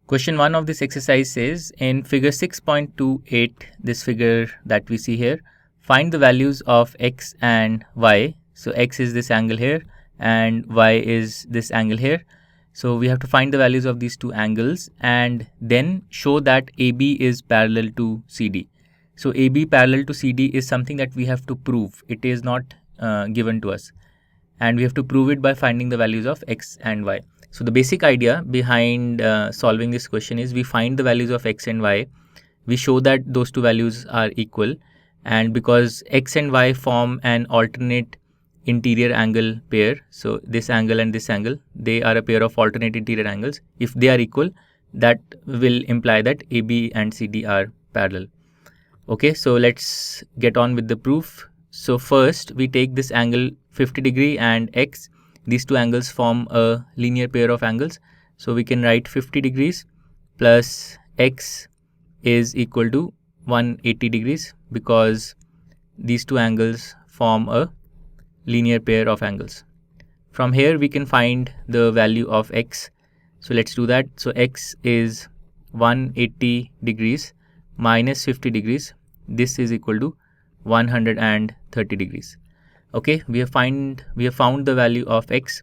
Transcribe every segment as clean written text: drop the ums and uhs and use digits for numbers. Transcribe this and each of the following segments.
Question 1 of this exercise says, in figure 6.28, this figure that we see here, find the values of x and y. So x is this angle here and y is this angle here. So we have to find the values of these two angles and then show that AB is parallel to CD. So AB parallel to CD is something that we have to prove. It is not given to us. And we have to prove it by finding the values of x and y. So the basic idea behind solving this question is we find the values of x and y. We show that those two values are equal. And because x and y form an alternate interior angle pair, so this angle and this angle, they are a pair of alternate interior angles. If they are equal, that will imply that AB and CD are parallel. Okay, so let's get on with the proof. So first we take this angle 50 degree and x. These two angles form a linear pair of angles. So we can write 50 degrees plus x is equal to 180 degrees because these two angles form a linear pair of angles. From here we can find the value of x. So let's do that. So x is 180 degrees minus 50 degrees. This is equal to 130 degrees. Okay, we have found the value of x.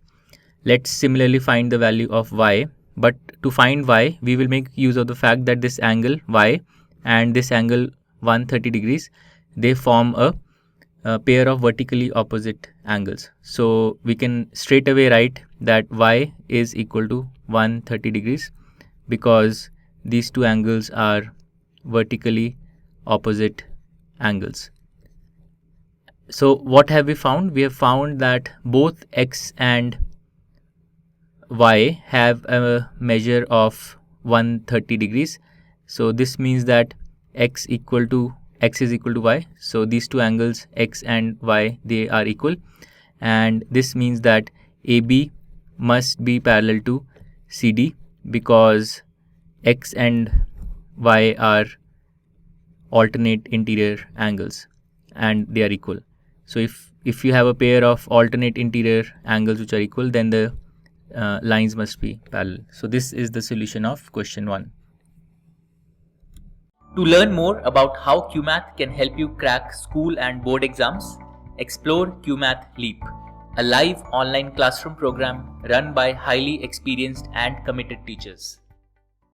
Let's similarly find the value of y. But to find y, we will make use of the fact that this angle y and this angle 130 degrees, they form a pair of vertically opposite angles. So we can straight away write that y is equal to 130 degrees because these two angles are vertically opposite angles. So what have we found? We have found that both x and y have a measure of 130 degrees. So this means that x is equal to y. So these two angles x and y, they are equal. And this means that AB must be parallel to CD because x and y are alternate interior angles and they are equal. So if you have a pair of alternate interior angles which are equal, then the lines must be parallel. So this is the solution of question 1. To learn more about how QMath can help you crack school and board exams, explore QMath Leap, a live online classroom program run by highly experienced and committed teachers.